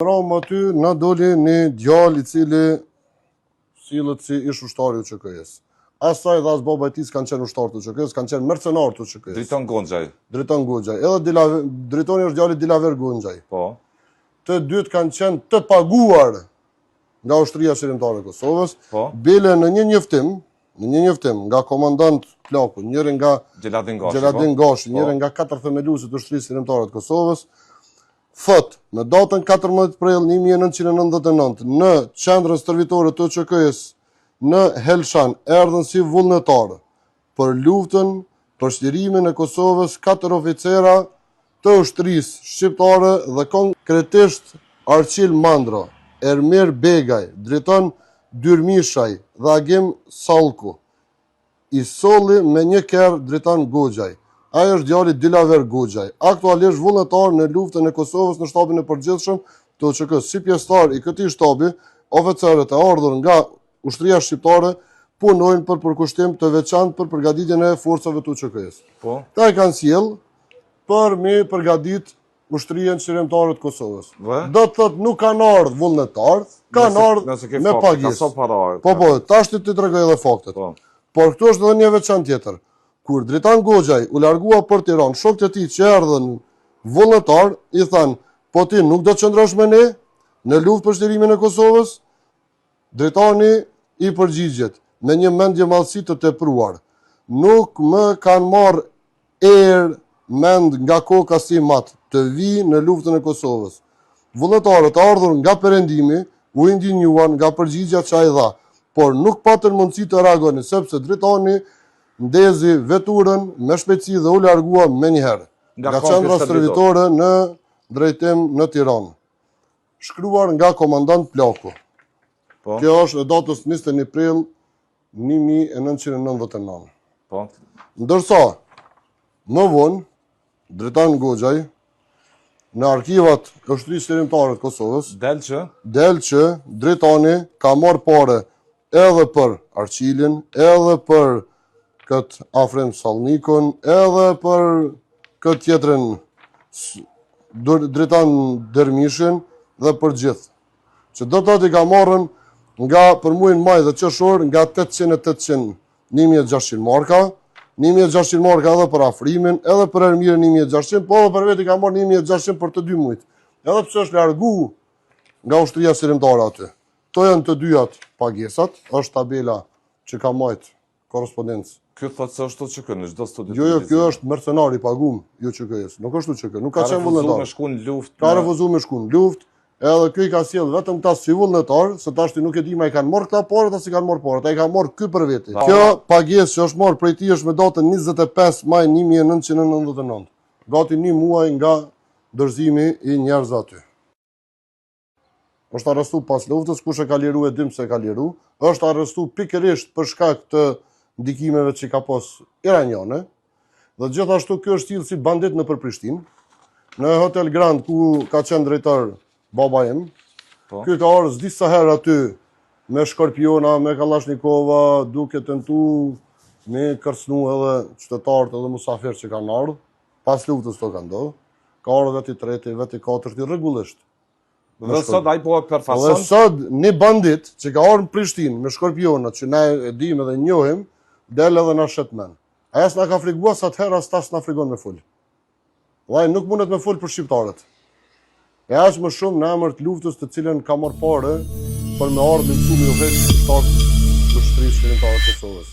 Rom aty na doli një djalë I cili sillet si ish ushtari I UÇK-s. Asaj dhe as baba e tij kanë qenë ushtar të UÇK-s, kanë qenë mercenar të UÇK-s. Driton Gonxhaj. Driton Gonxhaj. Edhe Dritoni është djali Dilaver Gonxhaj. Po. Të dytë kanë qenë të paguar nga ushtria shërimtare e Kosovës. Po. Bile në një njoftim nga komandant Plaku, njëri nga Gjeladin Gashi, njëri nga 4 themeluesit të ushtrisë shërimtare të Kosovës, thot, në datën 14 prill 1999, në qendrën stërvitore të UÇK-s në Helshan, erdhën si vullnetarë për luftën për shlirimin e Kosovës 4 oficera të ushtrisë shqiptare dhe konkretisht Arçil Mandra, Ermir Begaj, Driton Dyrmishaj dhe Agim Sallku. I solli me një kerë Driton Gonxhaj. Ai është djali Dilaver Gonxhaj, aktualisht vullnetar në luftën e Kosovës në shtabin e përgjithshëm të UÇK-s. Si pjesëtar I këtij shtabi, oficerët e ardhur nga ushtria shqiptare punojnë për përkushtim të veçantë për përgatitjen e forcave të UÇK-s. Po. Ta e kanë sjell për mi përgatit ushtrinë shërimtare të Kosovës. Do të thotë nuk kanë ardhur vullnetar, kanë ardhur me pagesë. Po, tash ti tregoj edhe faktet. Por këtu është edhe një veçantë tjetër. Kur Driton Gonxhaj u largua për Tiranë, shokët e tij që erdhën vullnetar I thanë, po ti nuk do të qëndrosh me ne në luftë për shlirimin e Kosovës? Dritoni I përgjigjet me një mendje madhësi të tepruar. Nuk më kanë marrë mend nga koka si mat të vi në luftën e Kosovës. Vullnetarët ardhur nga perëndimi u indinjuan nga përgjigja që ai dha, por nuk patën mundësi të reagonin sepse Dritoni ndezi veturën me shpejtësi dhe u largua menjëherë nga qendra stërvitore në drejtim në Tiranë. Shkruar nga komandant Plaku. Po. Kjo është e datës 21 prill 1999. Po. Ndërsa, më vonë, Driton Gonxhaj në arkivat e ushtrisë shërimtare të Kosovës del që Dritoni ka marrë pare edhe për Arçilin, edhe për këtë Afrim Sallnikun, edhe për këtë tjetrën Driton Dermishin dhe për gjithë. Që do të thotë I ka marrën nga për muajin maj dhe qershor nga 800 1600 marka, 1600 marka edhe për Afrimin, edhe për Ermirin 1600, po edhe për vetë I ka marrë 1600 për të 2 muajt. Edhe pse është largu nga ushtria shërimtare aty. To janë të dyjat pagesat, është tabela që ka marrë korrespondencë. Ky thotë se është UÇK në çdo studi. Jo, ky është mercenar I paguam I UÇK-s. Nuk është UÇK, nuk ka qenë vullnetar. Ka refuzuar me shku në luftë, edhe ky I ka sjell vetëm ta si vullnetar, se tash ti nuk e di ma I kanë marrë këta parë ose si kanë marrë parë. Ai ka marrë ky për veti. Kjo pagesë që është marrë prej tij është me datën 25 maj 1999. Gati 1 muaj nga dorëzimi I njerëzve aty. Është arrestu pas luftës, kush e ka liru e dim se e ka liru. Është arrestu pikërisht për shkak të ndikimeve që ka pas iraniane. Dhe gjithashtu kjo është sjellë si bandit në Prishtinë. Në Hotel Grand ku ka qenë drejtor baba im. Ky ka ardhur disa herë aty me Skorpiona, me Kalashnikova, duke tentu me kërcënu edhe qytetarët edhe musafirë që kanë ardhur. Pas luftës to ka ndodhur. Ka ardhur vetë I treti, vetë I katërti rregullisht. Dhe sot ai po përfason. Dhe sot një bandit që ka ardhur në Prishtinë me Skorpiona, që ne e dimë dhe njohim, del edhe na shet men. Ai as na ka frikua sa të herë as tash na frikon me fol. Vllai nuk mundet me fol për shqiptarët. E as më shumë në emër të luftës të cilën ka marrë parë për me ardhur në mësimi u vetë shtat të ushtrisë shërimtare të Kosovës.